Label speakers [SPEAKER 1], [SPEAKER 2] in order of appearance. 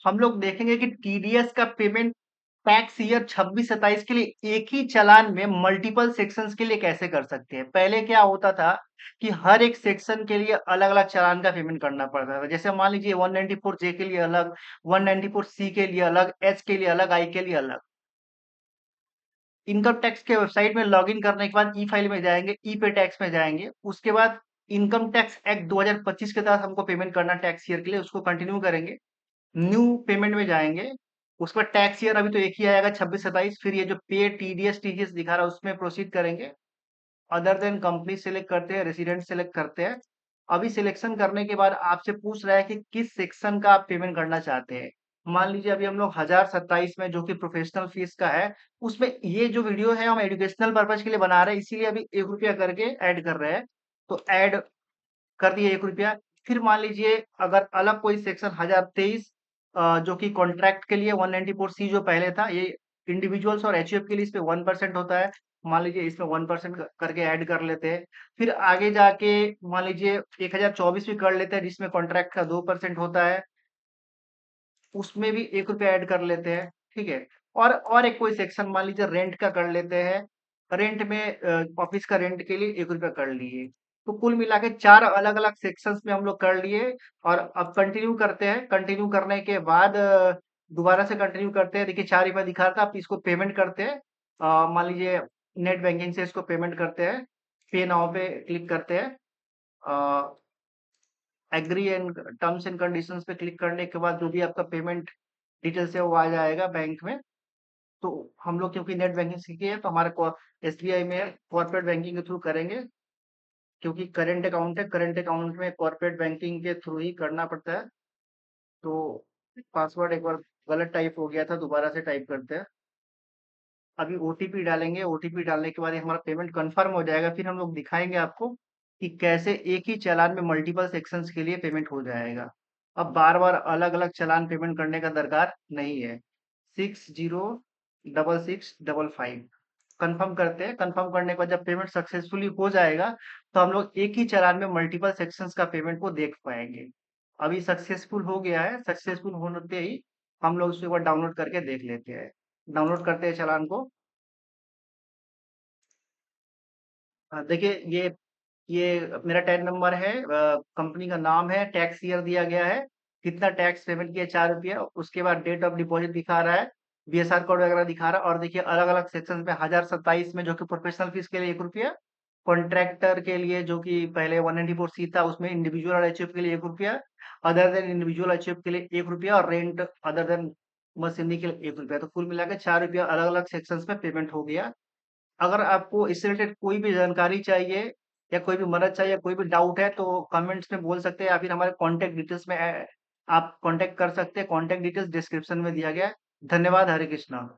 [SPEAKER 1] हम लोग देखेंगे कि टीडीएस का पेमेंट टैक्स ईयर 26-27 के लिए एक ही चालान में मल्टीपल सेक्शंस के लिए कैसे कर सकते हैं। पहले क्या होता था कि हर एक सेक्शन के लिए अलग-अलग चालान का पेमेंट करना पड़ता था। जैसे मान लीजिए 194 जे के लिए अलग, 194 सी के लिए अलग, एच के लिए अलग, आई के लिए अलग। इनकम टैक्स के वेबसाइट में लॉगिन करने के बाद ई फाइल में जाएंगे, ई पे टैक्स में जाएंगे, उसके बाद इनकम टैक्स एक्ट 2025 के तहत हमको पेमेंट करना टैक्स ईयर के लिए, उसको कंटिन्यू करेंगे। न्यू पेमेंट में जाएंगे, उसके बाद टैक्स ईयर अभी तो एक ही आएगा 26-27, फिर ये जो पे टीडीएस टीजीएस दिखा रहा है उसमें प्रोसीड करेंगे। अदर देन कंपनी सेलेक्ट करते हैं, रेसिडेंट सेलेक्ट करते हैं। अभी सिलेक्शन करने के बाद आपसे पूछ रहा है कि किस सेक्शन का आप पेमेंट करना चाहते हैं। मान लीजिए अभी हम लोग 1027 में जो कि प्रोफेशनल फीस का है, उसमें ये जो वीडियो है हम एजुकेशनल पर्पज के लिए बना रहे हैं, इसीलिए अभी 1 रुपया करके ऐड कर रहे हैं। तो ऐड कर दिए 1 रुपया। फिर मान लीजिए अगर अलग कोई सेक्शन 1023 जो कि कॉन्ट्रैक्ट के लिए 194 सी जो पहले था, ये इंडिविजुअल्स और एचयूएफ के लिए इस पे 1% होता है। मान लीजिए इसमें 1% करके ऐड कर लेते हैं। फिर आगे जाके मान लीजिए 1024 भी कर लेते हैं जिसमें कॉन्ट्रैक्ट का 2% होता है, उसमें भी 1 रुपया ऐड कर लेते हैं। ठीक है। और एक कोई सेक्शन मान लीजिए रेंट का कर लेते हैं। रेंट में ऑफिस का रेंट के लिए 1 रुपया कर लिए। तो कुल मिला के 4 अलग-अलग सेक्शंस में हम लोग कर लिए और अब कंटिन्यू करते हैं। कंटिन्यू करने के बाद दोबारा से कंटिन्यू करते हैं। देखिए 4 रुपया दिखा रहा था, आप इसको पेमेंट करते हैं। मान लीजिए नेट बैंकिंग से इसको पेमेंट करते हैं। पे नाउ पे क्लिक करते हैं। Agree and terms and conditions पे क्लिक करने के बाद जो भी आपका पेमेंट डिटेल्स है वो आ जाएगा बैंक में। तो हम लोग क्योंकि नेट बैंकिंग सीखे हैं तो हमारे एसबीआई में कॉर्पोरेट बैंकिंग के थ्रू करेंगे, क्योंकि करंट अकाउंट है, करंट अकाउंट में कॉर्पोरेट बैंकिंग के थ्रू ही करना पड़ता है। तो पासवर्ड एक बार गलत टाइप हो गया था, दोबारा से टाइप करते हैं। अभी ओटीपी डालेंगे, ओटीपी डालने के बाद ये हमारा पेमेंट कंफर्म हो जाएगा। फिर हम लोग दिखाएंगे आपको कि कैसे एक ही चालान में मल्टीपल सेक्शंस के लिए पेमेंट हो जाएगा। अब बार बार अलग अलग चालान पेमेंट करने का दरकार नहीं है। 606655 कंफर्म करते हैं। कंफर्म करने के बाद जब पेमेंट सक्सेसफुली हो जाएगा तो हम लोग एक ही चालान में मल्टीपल सेक्शंस का पेमेंट को देख पाएंगे। अभी सक्सेसफुल हो गया है, सक्सेसफुल होते ही हम लोग उसको एक बार डाउनलोड करके देख लेते हैं। डाउनलोड करते हैं चालान को। देखिए ये मेरा टैग नंबर है, कंपनी का नाम है, टैक्स ईयर दिया गया है, कितना टैक्स पेमेंट किया 4 रुपया, उसके बाद डेट ऑफ डिपॉजिट दिखा रहा है, बीएसआर कोड वगैरह दिखा रहा है। और देखिए अलग अलग सेक्शन में 1027 में जो कि प्रोफेशनल फीस के लिए 1 रुपया, कॉन्ट्रैक्टर के लिए जो कि पहले 194 सी था उसमें इंडिविजुअल और एचएफ के लिए 1 रुपया, अदर देन इंडिविजुअल एचएफ के लिए 1 रुपया और रेंट अदर देन मशीनरी के लिए 1 रुपया। तो कुल मिलाकर 4 रुपया अलग अलग सेक्शंस में पेमेंट हो गया। अगर आपको इससे रिलेटेड कोई भी जानकारी चाहिए या कोई भी मदद चाहिए, कोई भी डाउट है तो कमेंट्स में बोल सकते हैं या फिर हमारे कॉन्टैक्ट डिटेल्स में आप कॉन्टैक्ट कर सकते हैं। कॉन्टैक्ट डिटेल्स डिस्क्रिप्शन में दिया गया है। धन्यवाद। हरे कृष्णा।